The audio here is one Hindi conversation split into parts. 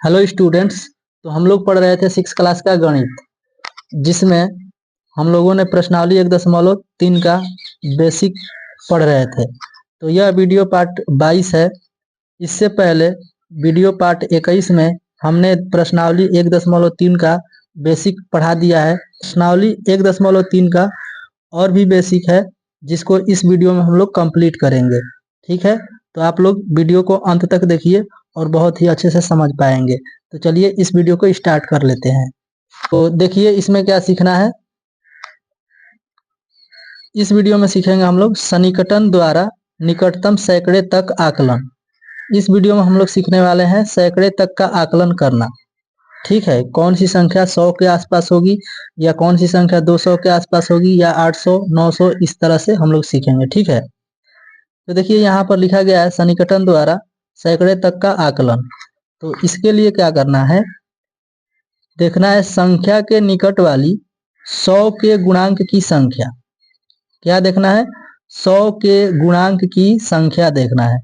Hello students. तो हम लोग पढ़ रहे थे 6 क्लास का गणित, जिसमें हम लोगों ने प्रश्नावली 1.3 का बेसिक पढ़ रहे थे। तो यह वीडियो पार्ट 22 है। इससे पहले वीडियो पार्ट 21 में हमने प्रश्नावली 1.3 का बेसिक पढ़ा दिया है। प्रश्नावली 1.3 का और भी बेसिक है, जिसको इस वीडियो में हम लोग कंप्लीट करेंगे। ठीक है, तो आप लोग वीडियो को अंत तक देखिए और बहुत ही अच्छे से समझ पाएंगे। तो चलिए इस वीडियो को स्टार्ट कर लेते हैं। तो देखिए इसमें क्या सीखना है। इस वीडियो में सीखेंगे हम लोग सन्निकटन द्वारा निकटतम सैकड़े तक आकलन। इस वीडियो में हम लोग सीखने वाले हैं सैकड़े तक का आकलन करना। ठीक है, कौन सी संख्या 100 के आसपास होगी, या कौन सी संख्या 200 के आसपास होगी, या 800 900, इस तरह से हम लोग सीखेंगे। ठीक है, तो देखिए यहाँ पर लिखा गया है सन्निकटन द्वारा सैकड़े तक का आकलन। तो इसके लिए क्या करना है, देखना है संख्या के निकट वाली 100 के गुणांक की संख्या। क्या देखना है? 100 के गुणांक की संख्या देखना है।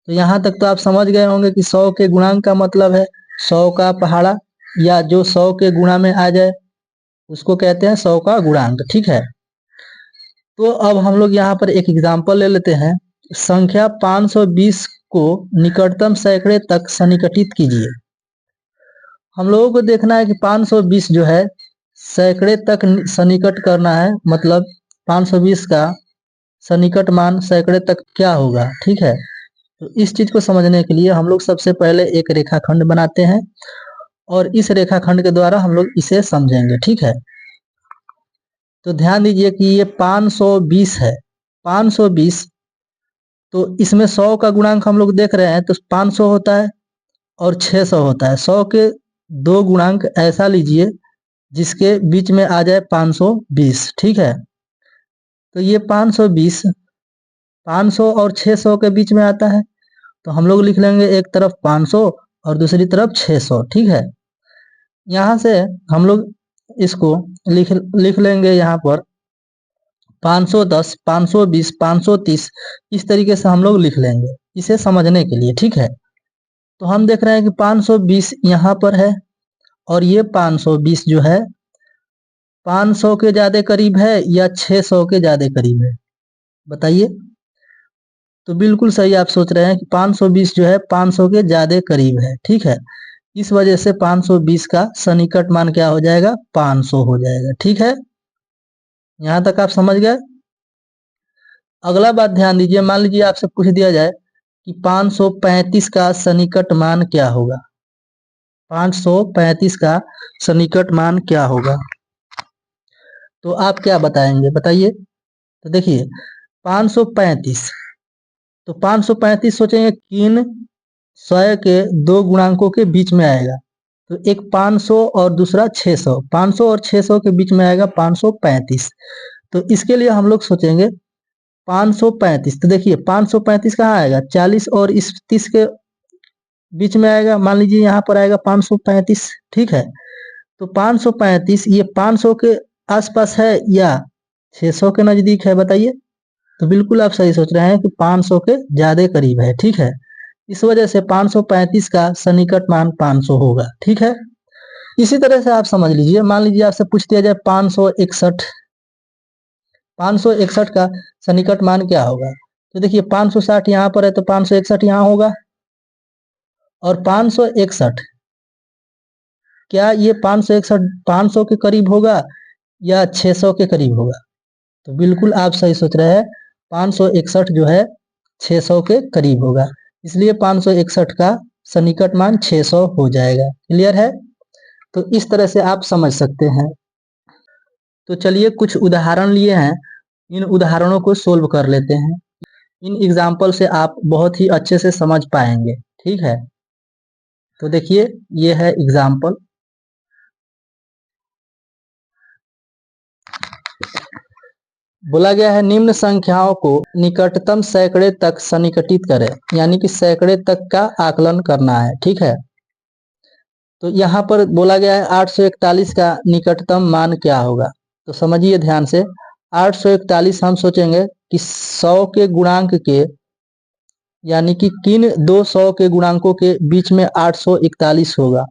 तो यहाँ तक तो आप समझ गए होंगे कि 100 के गुणांक का मतलब है 100 का पहाड़ा, या जो 100 के गुणा में आ जाए उसको कहते हैं 100 का गुणांक। ठीक है, तो अब हम लोग यहाँ पर एक एग्जाम्पल ले लेते हैं। संख्या 520 को निकटतम सैकड़े तक सन्निकटित कीजिए। हम लोगों को देखना है कि 520 जो है सैकड़े तक सन्निकट करना है, मतलब 520 का सन्निकट मान सैकड़े तक क्या होगा। ठीक है, तो इस चीज को समझने के लिए हम लोग सबसे पहले एक रेखाखंड बनाते हैं और इस रेखाखंड के द्वारा हम लोग इसे समझेंगे। ठीक है, तो ध्यान दीजिए कि ये 520 है। 520, तो इसमें 100 का गुणांक हम लोग देख रहे हैं, तो 500 होता है और 600 होता है। 100 के दो गुणांक ऐसा लीजिए जिसके बीच में आ जाए 520। ठीक है, तो ये 520 500 और 600 के बीच में आता है, तो हम लोग लिख लेंगे एक तरफ 500 और दूसरी तरफ 600। ठीक है, यहाँ से हम लोग इसको लिख लेंगे यहाँ पर 510 520 530, इस तरीके से हम लोग लिख लेंगे इसे समझने के लिए। ठीक है, तो हम देख रहे हैं कि 520 यहाँ पर है और ये 520 जो है 500 के ज्यादा करीब है या 600 के ज्यादा करीब है, बताइए। तो बिल्कुल सही आप सोच रहे हैं कि 520 जो है 500 के ज्यादा करीब है। ठीक है, इस वजह से 520 का सन्निकट मान क्या हो जाएगा? 500 हो जाएगा। ठीक है, यहां तक आप समझ गए। अगला बात ध्यान दीजिए, मान लीजिए आपसे पूछ दिया जाए कि 535 का सन्निकट मान क्या होगा। 535 का सन्निकट मान क्या होगा, तो आप क्या बताएंगे, बताइए। तो देखिए 535, तो 535 सोचेंगे किन 100 के दो गुणांकों के बीच में आएगा। तो एक 500 और दूसरा 600, 500 और 600 के बीच में आएगा 535। तो इसके लिए हम लोग सोचेंगे 535, तो देखिए 535 कहाँ आएगा? 40 और इस 30 के बीच में आएगा। मान लीजिए यहाँ पर आएगा 535। ठीक है, तो 535 ये 500 के आसपास है या 600 के नजदीक है, बताइए। तो बिल्कुल आप सही सोच रहे हैं कि 500 के ज्यादा करीब है। ठीक है, इस वजह से 535 का सन्निकट मान 500 होगा। ठीक है, इसी तरह से आप समझ लीजिए, मान लीजिए आपसे पूछ दिया जाए 561, 561 का सन्निकट मान क्या होगा। तो देखिए 560 यहाँ पर है, तो 561 यहाँ होगा। और 561, क्या ये 561 500 के करीब होगा या 600 के करीब होगा? तो बिल्कुल आप सही सोच रहे हैं, 561 जो है 600 के करीब होगा, इसलिए 561 का सन्निकट मान 600 हो जाएगा। क्लियर है? तो इस तरह से आप समझ सकते हैं। तो चलिए कुछ उदाहरण लिए हैं, इन उदाहरणों को सोल्व कर लेते हैं। इन एग्जाम्पल से आप बहुत ही अच्छे से समझ पाएंगे। ठीक है, तो देखिए ये है एग्जाम्पल। बोला गया है निम्न संख्याओं को निकटतम सैकड़े तक सन्निकटित करें, यानी कि सैकड़े तक का आकलन करना है। ठीक है, तो यहाँ पर बोला गया है 841 का निकटतम मान क्या होगा। तो समझिए ध्यान से, 841 हम सोचेंगे कि 100 के गुणांक के यानी कि किन दो 100 के गुणांकों के बीच में 841 होगा।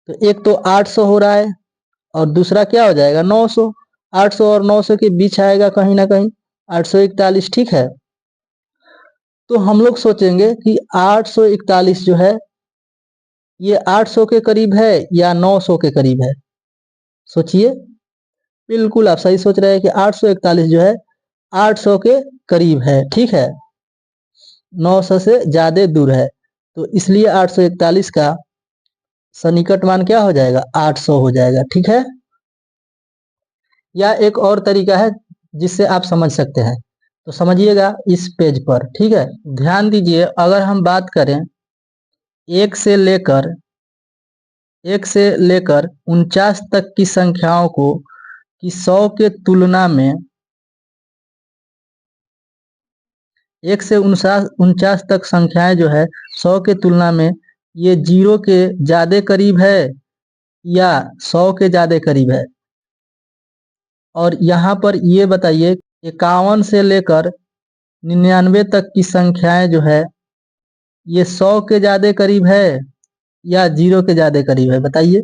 तो एक तो 800 हो रहा है और दूसरा क्या हो जाएगा 900। 800 और 900 के बीच आएगा कहीं ना कहीं 841, ठीक है। तो हम लोग सोचेंगे कि 841 जो है ये 800 के करीब है या 900 के करीब है। सोचिए, बिल्कुल आप सही सोच रहे हैं कि 841 जो है 800 के करीब है, ठीक है, 900 से ज्यादा दूर है। तो इसलिए 841 का सन्निकट मान क्या हो जाएगा 800 हो जाएगा, ठीक है। या एक और तरीका है जिससे आप समझ सकते हैं, तो समझिएगा इस पेज पर, ठीक है। ध्यान दीजिए, अगर हम बात करें 1 से लेकर 49 तक की संख्याओं को कि 100 के तुलना में 1 से 49 तक संख्याएं जो है 100 के तुलना में ये 0 के ज्यादा करीब है या 100 के ज्यादा करीब है। और यहाँ पर ये बताइए 51 से लेकर 99 तक की संख्याएं जो है ये 100 के ज्यादा करीब है या 0 के ज्यादा करीब है, बताइए।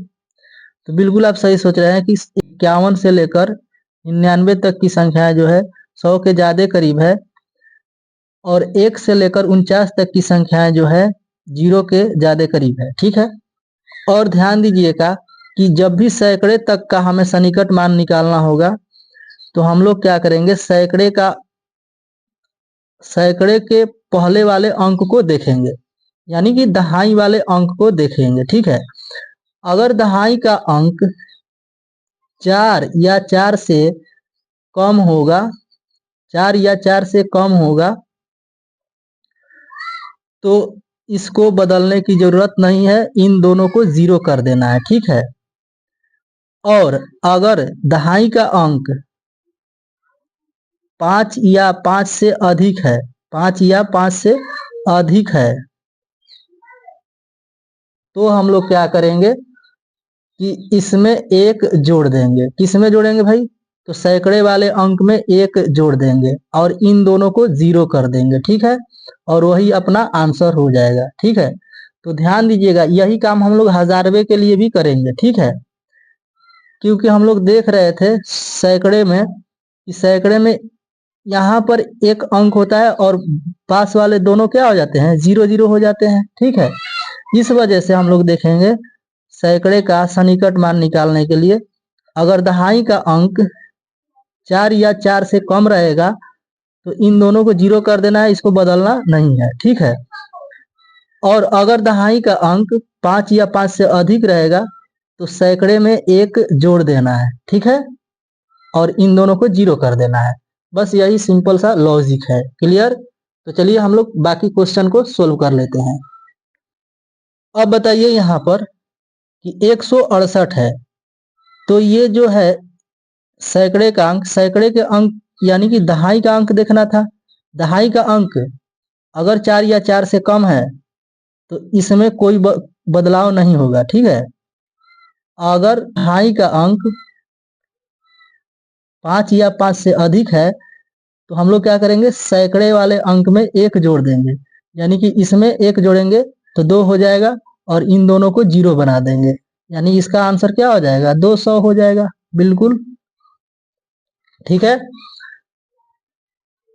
तो बिल्कुल आप सही सोच रहे हैं कि 51 से लेकर 99 तक की संख्याएं जो है 100 के ज्यादा करीब है और 1 से लेकर 49 तक की संख्याएं जो है 0 के ज्यादा करीब है, ठीक है। और ध्यान दीजिएगा कि जब भी सैकड़े तक का हमें सन्निकट मान निकालना होगा तो हम लोग क्या करेंगे, सैकड़े के पहले वाले अंक को देखेंगे, यानी कि दहाई वाले अंक को देखेंगे, ठीक है। अगर दहाई का अंक 4 या 4 से कम होगा, 4 या 4 से कम होगा तो इसको बदलने की जरूरत नहीं है, इन दोनों को 0 कर देना है, ठीक है। और अगर दहाई का अंक 5 या 5 से अधिक है, 5 या 5 से अधिक है, तो हम लोग क्या करेंगे कि इसमें एक जोड़ देंगे। किसमें जोड़ेंगे भाई, तो सैकड़े वाले अंक में एक जोड़ देंगे और इन दोनों को 0 कर देंगे, ठीक है, और वही अपना आंसर हो जाएगा, ठीक है। तो ध्यान दीजिएगा, यही काम हम लोग हजारवे के लिए भी करेंगे, ठीक है, क्योंकि हम लोग देख रहे थे सैकड़े में यहाँ पर एक अंक होता है और पास वाले दोनों क्या हो जाते हैं 0 0 हो जाते हैं, ठीक है। इस वजह से हम लोग देखेंगे सैकड़े का सन्निकट मान निकालने के लिए अगर दहाई का अंक 4 या 4 से कम रहेगा तो इन दोनों को 0 कर देना है, इसको बदलना नहीं है, ठीक है। और अगर दहाई का अंक 5 या 5 से अधिक रहेगा तो सैकड़े में एक जोड़ देना है, ठीक है, और इन दोनों को 0 कर देना है। बस यही सिंपल सा लॉजिक है, क्लियर। तो चलिए हम लोग बाकी क्वेश्चन को सोल्व कर लेते हैं। अब बताइए यहाँ पर कि 168 है, तो ये जो है सैकड़े का अंक, सैकड़े के अंक यानी कि दहाई का अंक देखना था। दहाई का अंक अगर 4 या 4 से कम है तो इसमें कोई बदलाव नहीं होगा, ठीक है। अगर दहाई का अंक 5 या 5 से अधिक है तो हम लोग क्या करेंगे, सैकड़े वाले अंक में एक जोड़ देंगे, यानी कि इसमें एक जोड़ेंगे तो 2 हो जाएगा और इन दोनों को 0 बना देंगे, यानी इसका आंसर क्या हो जाएगा 200 हो जाएगा, बिल्कुल, ठीक है।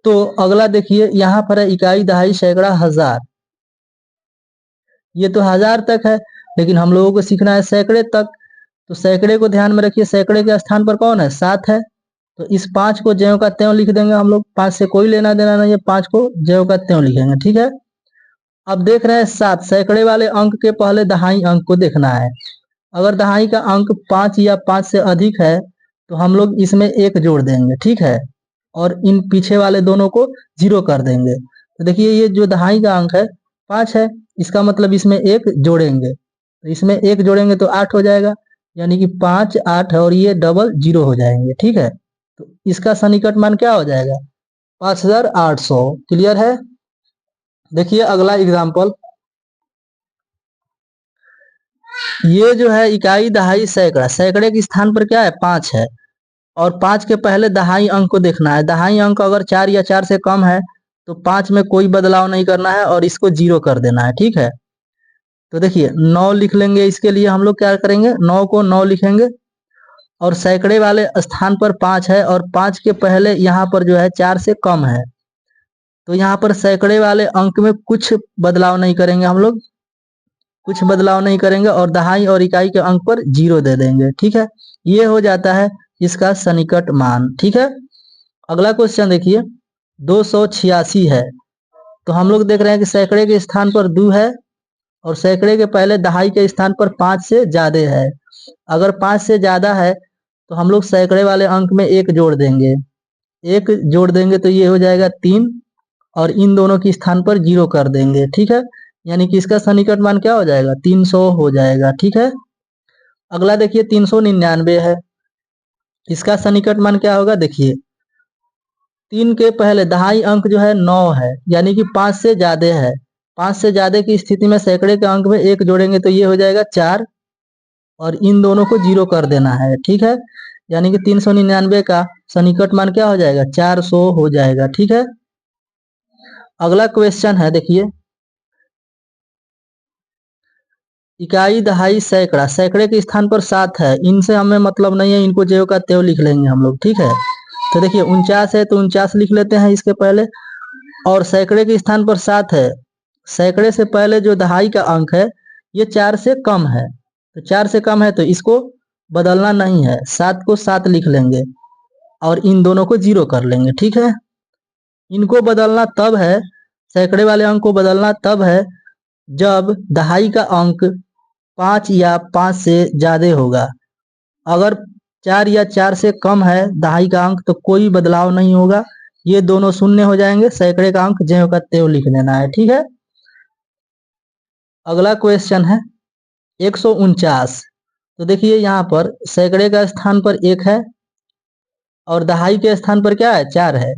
तो अगला देखिए, यहाँ पर है इकाई, दहाई, सैकड़ा, हजार। ये तो हजार तक है, लेकिन हम लोगों को सीखना है सैकड़े तक। तो सैकड़े को ध्यान में रखिए, सैकड़े के स्थान पर कौन है 7 है, तो इस 5 को ज्यों का त्यों लिख देंगे हम लोग, 5 से कोई लेना देना नहीं है, 5 को ज्यों का त्यों लिखेंगे, ठीक है। अब देख रहे हैं 7, सैकड़े वाले अंक के पहले दहाई अंक को देखना है। अगर दहाई का अंक 5 या 5 से अधिक है तो हम लोग इसमें एक जोड़ देंगे, ठीक है, और इन पीछे वाले दोनों को 0 कर देंगे। तो देखिए ये जो दहाई का अंक है 5 है, इसका मतलब इसमें एक जोड़ेंगे, तो इसमें एक जोड़ेंगे तो 8 हो जाएगा, यानी कि 5 8 और ये डबल 0 हो जाएंगे, ठीक है। तो इसका सन्निकट मान क्या हो जाएगा 5800, क्लियर है। देखिए अगला एग्जाम्पल, ये जो है इकाई, दहाई, सैकड़ा, सैकड़े के स्थान पर क्या है 5 है और 5 के पहले दहाई अंक को देखना है। दहाई अंक अगर 4 या 4 से कम है तो 5 में कोई बदलाव नहीं करना है और इसको 0 कर देना है। ठीक है, तो देखिए 9 लिख लेंगे। इसके लिए हम लोग क्या करेंगे, 9 को 9 लिखेंगे और सैकड़े वाले स्थान पर 5 है और 5 के पहले यहाँ पर जो है 4 से कम है, तो यहाँ पर सैकड़े वाले अंक में कुछ बदलाव नहीं करेंगे हम लोग, कुछ बदलाव नहीं करेंगे और दहाई और इकाई के अंक पर 0 दे देंगे। ठीक है, ये हो जाता है इसका सन्निकट मान। ठीक है, अगला क्वेश्चन देखिए, 286 है। तो हम लोग देख रहे हैं कि सैकड़े के स्थान पर 2 है और सैकड़े के पहले दहाई के स्थान पर 5 से ज्यादा है। अगर 5 से ज्यादा है तो हम लोग सैकड़े वाले अंक में 1 जोड़ देंगे, 1 जोड़ देंगे तो ये हो जाएगा 3 और इन दोनों के स्थान पर 0 कर देंगे। ठीक है, यानी कि इसका सन्निकट मान क्या हो जाएगा, 300 हो जाएगा। ठीक है, अगला देखिए 399 है। इसका सन्निकट मान क्या होगा, देखिए 3 के पहले दहाई अंक जो है 9 है, यानी कि 5 से ज्यादा है। 5 से ज्यादा की स्थिति में सैकड़े के अंक में 1 जोड़ेंगे तो ये हो जाएगा 4 और इन दोनों को 0 कर देना है। ठीक है, यानी कि 399 का सन्निकट मान क्या हो जाएगा, 400 हो जाएगा। ठीक है, अगला क्वेश्चन है देखिए, इकाई दहाई सैकड़ा, सैकड़े के स्थान पर 7 है, इनसे हमें मतलब नहीं है, इनको ज्यों का त्यों लिख लेंगे हम लोग। ठीक है, तो देखिए 49 है तो 49 लिख लेते हैं इसके पहले, और सैकड़े के स्थान पर 7 है, सैकड़े से पहले जो दहाई का अंक है ये 4 से कम है, तो 4 से कम है तो इसको बदलना नहीं है, 7 को 7 लिख लेंगे और इन दोनों को 0 कर लेंगे। ठीक है, इनको बदलना तब है, सैकड़े वाले अंक को बदलना तब है जब दहाई का अंक 5 या 5 से ज्यादा होगा। अगर 4 या 4 से कम है दहाई का अंक तो कोई बदलाव नहीं होगा, ये दोनों शून्य हो जाएंगे, सैकड़े का अंक ज्यों का त्यों लिख लेना है। ठीक है, अगला क्वेश्चन है 149। तो देखिए यहाँ पर सैकड़े का स्थान पर 1 है और दहाई के स्थान पर क्या है, 4 है।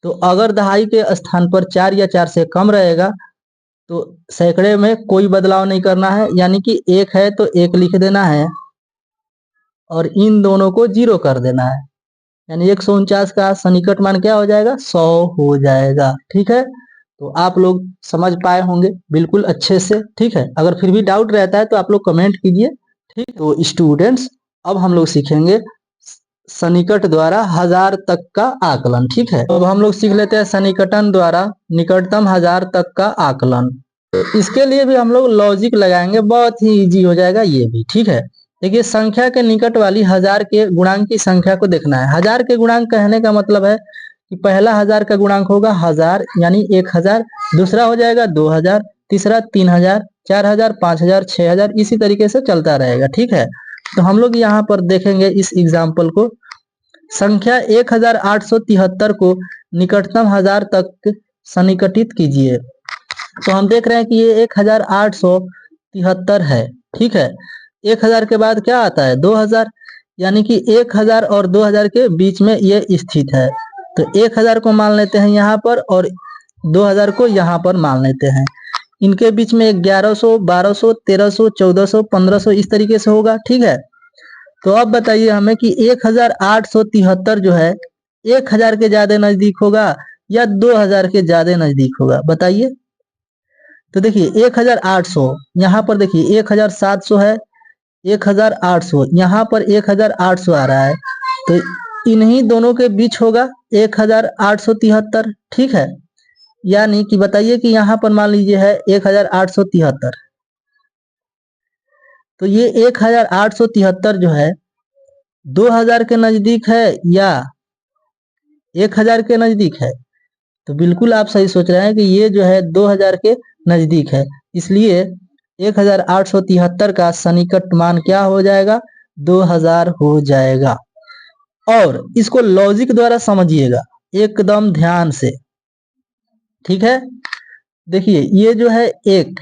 तो अगर दहाई के स्थान पर 4 या 4 से कम रहेगा तो सैकड़े में कोई बदलाव नहीं करना है, यानी कि 1 है तो 1 लिख देना है और इन दोनों को 0 कर देना है, यानी 149 का सन्निकट मान क्या हो जाएगा, 100 हो जाएगा। ठीक है, तो आप लोग समझ पाए होंगे बिल्कुल अच्छे से। ठीक है, अगर फिर भी डाउट रहता है तो आप लोग कमेंट कीजिए। ठीक, तो स्टूडेंट्स अब हम लोग सीखेंगे सन्निकट द्वारा 1000 तक का आकलन। ठीक है, अब हम लोग सीख लेते हैं सन्निकटन द्वारा निकटतम 1000 तक का आकलन। इसके लिए भी हम लोग लॉजिक लगाएंगे, बहुत ही इजी हो जाएगा ये भी। ठीक है, देखिए संख्या के निकट वाली 1000 के गुणांक की संख्या को देखना है। 1000 के गुणांक कहने का मतलब है कि पहला 1000 का गुणांक होगा 1000 यानी 1000, दूसरा हो जाएगा 2000, तीसरा 3000, 4000, 5000, 6000, इसी तरीके से चलता रहेगा। ठीक है, तो हम लोग यहाँ पर देखेंगे इस एग्जाम्पल को, संख्या 1873 को निकटतम 1000 तक सन्निकटित कीजिए। तो हम देख रहे हैं कि ये 1873 है। ठीक है, 1000 के बाद क्या आता है, 2000, यानी कि 1000 और 2000 के बीच में ये स्थित है। तो 1000 को मान लेते हैं यहाँ पर और 2000 को यहाँ पर मान लेते हैं। इनके बीच में 1100, 1200, 1300, 1400, 1500 इस तरीके से होगा। ठीक है, तो अब बताइए हमें कि 1873 जो है 1000 के ज्यादा नजदीक होगा या 2000 के ज्यादा नजदीक होगा, बताइए। तो देखिए 1800, यहाँ पर देखिए 1700 है, 1800, यहाँ पर 1800 आ रहा है, तो इन्हीं दोनों के बीच होगा 1873। ठीक है, यानी कि बताइए कि यहाँ पर मान लीजिए है 1873, तो ये 1873 जो है 2000 के नजदीक है या 1000 के नजदीक है, तो बिल्कुल आप सही सोच रहे हैं कि ये जो है 2000 के नजदीक है, इसलिए 1873 का सन्निकट मान क्या हो जाएगा, 2000 हो जाएगा। और इसको लॉजिक द्वारा समझिएगा एकदम ध्यान से। ठीक है, देखिए ये जो है एक,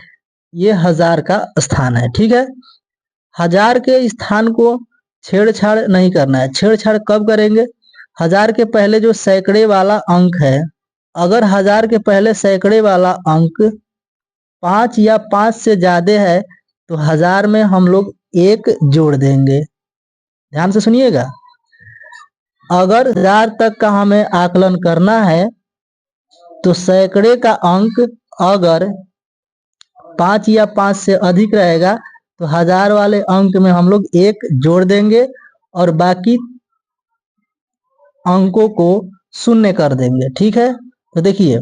ये 1000 का स्थान है। ठीक है, 1000 के स्थान को छेड़छाड़ नहीं करना है। छेड़छाड़ कब करेंगे, 1000 के पहले जो सैकड़े वाला अंक है, अगर 1000 के पहले सैकड़े वाला अंक 5 या 5 से ज्यादा है तो 1000 में हम लोग 1 जोड़ देंगे। ध्यान से सुनिएगा, अगर 1000 तक का हमें आकलन करना है तो सैकड़े का अंक अगर 5 या 5 से अधिक रहेगा तो हजार वाले अंक में हम लोग 1 जोड़ देंगे और बाकी अंकों को शून्य कर देंगे। ठीक है, तो देखिए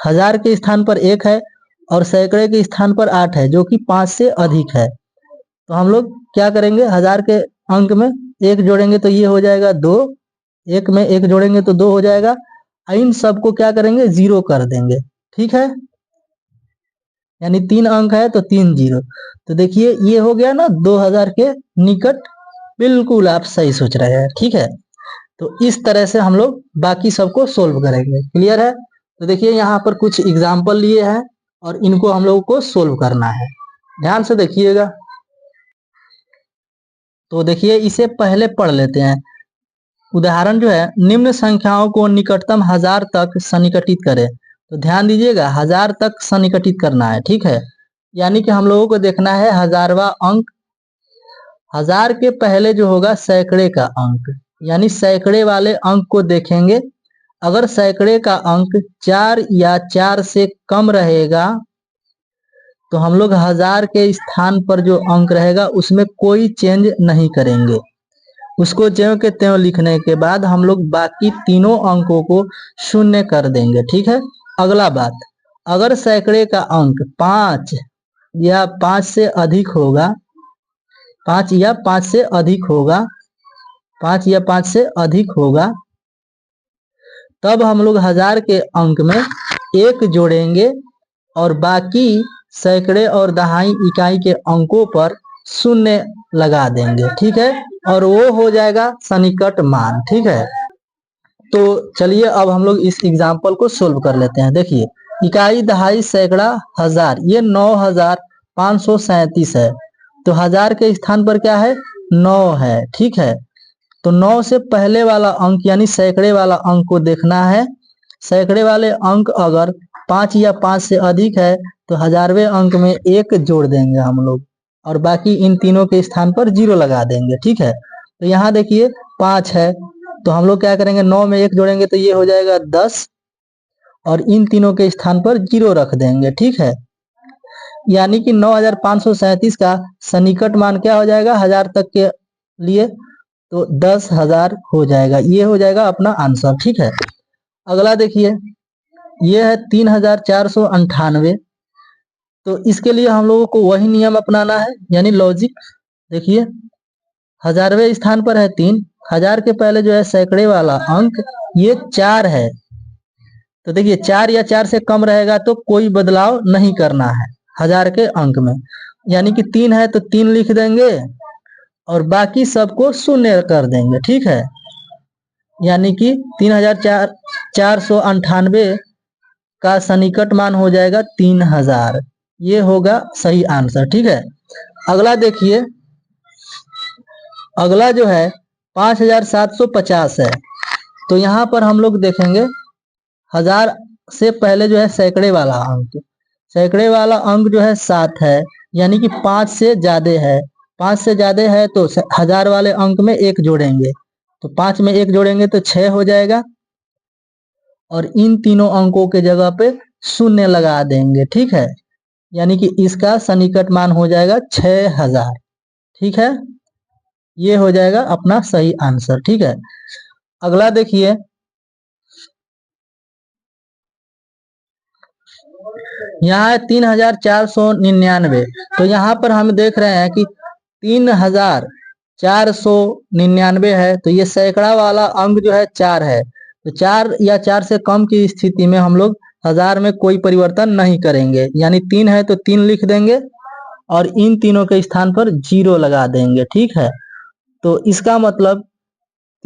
हजार के स्थान पर 1 है और सैकड़े के स्थान पर 8 है जो कि 5 से अधिक है। तो हम लोग क्या करेंगे, हजार के अंक में 1 जोड़ेंगे तो ये हो जाएगा 2, 1 में 1 जोड़ेंगे तो 2 हो जाएगा। इन सबको क्या करेंगे, 0 कर देंगे। ठीक है, यानी 3 अंक है तो 3 0। तो देखिए ये हो गया ना 2000 के निकट। बिल्कुल आप सही सोच रहे हैं। ठीक है, तो इस तरह से हम लोग बाकी सबको सोल्व करेंगे। क्लियर है? तो देखिए यहाँ पर कुछ एग्जाम्पल लिए हैं और इनको हम लोगों को सोल्व करना है। ध्यान से देखिएगा। तो देखिए इसे पहले पढ़ लेते हैं। उदाहरण जो है, निम्न संख्याओं को निकटतम हजार तक सन्निकटित करें। तो ध्यान दीजिएगा, हजार तक सन्निकटित करना है। ठीक है, यानी कि हम लोगों को देखना है हजारवा अंक। हजार के पहले जो होगा सैकड़े का अंक, यानी सैकड़े वाले अंक को देखेंगे। अगर सैकड़े का अंक 4 या 4 से कम रहेगा तो हम लोग हजार के स्थान पर जो अंक रहेगा उसमें कोई चेंज नहीं करेंगे। उसको ज्यों के त्यों लिखने के बाद हम लोग बाकी तीनों अंकों को शून्य कर देंगे। ठीक है, अगला बात, अगर सैकड़े का अंक 5 या 5 से अधिक होगा, 5 या 5 से अधिक होगा, 5 या 5 से अधिक होगा, तब हम लोग हजार के अंक में 1 जोड़ेंगे और बाकी सैकड़े और दहाई इकाई के अंकों पर शून्य लगा देंगे। ठीक है, और वो हो जाएगा सन्निकट मान। ठीक है, तो चलिए अब हम लोग इस एग्जाम्पल को सोल्व कर लेते हैं। देखिए इकाई दहाई सैकड़ा हजार, ये 9537 है। तो हजार के स्थान पर क्या है, 9 है। ठीक है, तो 9 से पहले वाला अंक यानी सैकड़े वाला अंक को देखना है। सैकड़े वाले अंक अगर 5 या 5 से अधिक है तो हजारवें अंक में 1 जोड़ देंगे हम लोग और बाकी इन तीनों के स्थान पर 0 लगा देंगे। ठीक है, तो यहाँ देखिए 5 है तो हम लोग क्या करेंगे, 9 में 1 जोड़ेंगे तो ये हो जाएगा 10 और इन तीनों के स्थान पर 0 रख देंगे। ठीक है, यानी कि 9537 का सन्निकट मान क्या हो जाएगा हजार तक के लिए, तो 10,000 हो जाएगा। ये हो जाएगा अपना आंसर। ठीक है, अगला देखिए ये है 3498। तो इसके लिए हम लोगों को वही नियम अपनाना है, यानी लॉजिक। देखिए हजारवें स्थान पर है 3, हजार के पहले जो है सैकड़े वाला अंक ये 4 है। तो देखिए 4 या 4 से कम रहेगा तो कोई बदलाव नहीं करना है हजार के अंक में, यानी कि 3 है तो 3 लिख देंगे और बाकी सबको शून्य कर देंगे। ठीक है, यानी कि 3498 का सन्निकट मान हो जाएगा 3000। ये होगा सही आंसर। ठीक है, अगला देखिए, अगला जो है 5750 है। तो यहाँ पर हम लोग देखेंगे हजार से पहले जो है सैकड़े वाला अंक, सैकड़े वाला अंक जो है 7 है, यानी कि 5 से ज्यादा है। 5 से ज्यादा है तो हजार वाले अंक में 1 जोड़ेंगे, तो 5 में 1 जोड़ेंगे तो 6 हो जाएगा और इन तीनों अंकों के जगह पे शून्य लगा देंगे। ठीक है, यानी कि इसका सन्निकट मान हो जाएगा 6000। ठीक है, ये हो जाएगा अपना सही आंसर। ठीक है, अगला देखिए, यहाँ है 3499। तो यहाँ पर हम देख रहे हैं कि 3499 है तो ये सैकड़ा वाला अंक जो है 4 है। तो 4 या 4 से कम की स्थिति में हम लोग हजार में कोई परिवर्तन नहीं करेंगे, यानी 3 है तो 3 लिख देंगे और इन तीनों के स्थान पर 0 लगा देंगे। ठीक है, तो इसका मतलब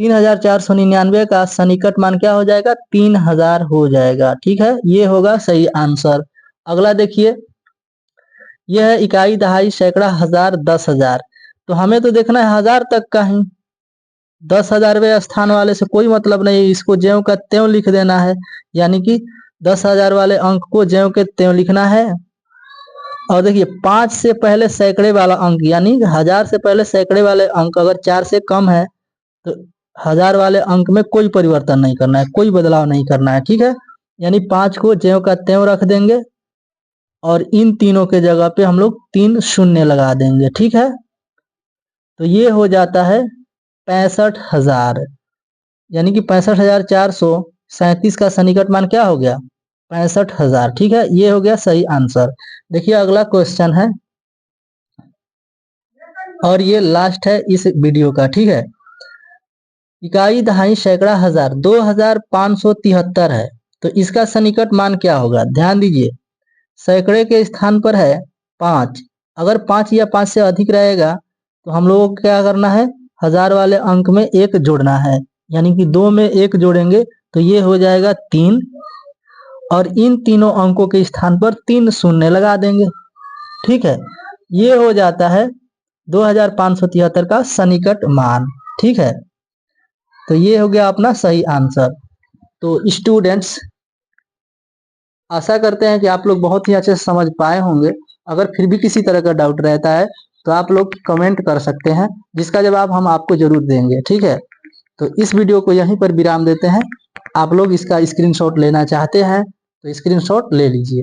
3499 का सन्निकट मान क्या हो जाएगा, 3000 हो जाएगा। ठीक है, ये होगा सही आंसर। अगला देखिए, यह है इकाई दहाई सैकड़ा हजार 10,000। तो हमें तो देखना है हजार तक का ही, 10,000वें स्थान वाले से कोई मतलब नहीं, इसको ज्यों का त्यों लिख देना है, यानी कि 10,000 वाले अंक को ज्यों के त्यों लिखना है। और देखिए 5 से पहले सैकड़े वाला अंक, यानी हजार से पहले सैकड़े वाले अंक अगर 4 से कम है तो हजार वाले अंक में कोई परिवर्तन नहीं करना है, कोई बदलाव नहीं करना है। ठीक है, यानी 5 को ज्यों का त्यों रख देंगे और इन तीनों के जगह पे हम लोग 3 शून्य लगा देंगे। ठीक है, तो ये हो जाता है 65,000, यानी कि 65,437 का सन्निकट मान क्या हो गया? 65,000। ठीक है, ये हो गया सही आंसर। देखिए अगला क्वेश्चन है और ये लास्ट है इस वीडियो का। ठीक है, इकाई, दहाई, सैकड़ा, हजार 2573 है, तो इसका सन्निकट मान क्या होगा? ध्यान दीजिए, सैकड़े के स्थान पर है 5, अगर 5 या 5 से अधिक रहेगा तो हम लोगों को क्या करना है? हजार वाले अंक में 1 जोड़ना है, यानी कि 2 में 1 जोड़ेंगे तो ये हो जाएगा 3, और इन तीनों अंकों के स्थान पर 3 शून्य लगा देंगे। ठीक है, ये हो जाता है 2573 का सन्निकट मान। ठीक है, तो ये हो गया अपना सही आंसर। तो स्टूडेंट्स, आशा करते हैं कि आप लोग बहुत ही अच्छे से समझ पाए होंगे। अगर फिर भी किसी तरह का डाउट रहता है तो आप लोग कमेंट कर सकते हैं, जिसका जवाब हम आपको जरूर देंगे। ठीक है, तो इस वीडियो को यहीं पर विराम देते हैं। आप लोग इसका स्क्रीनशॉट लेना चाहते हैं तो स्क्रीनशॉट ले लीजिए।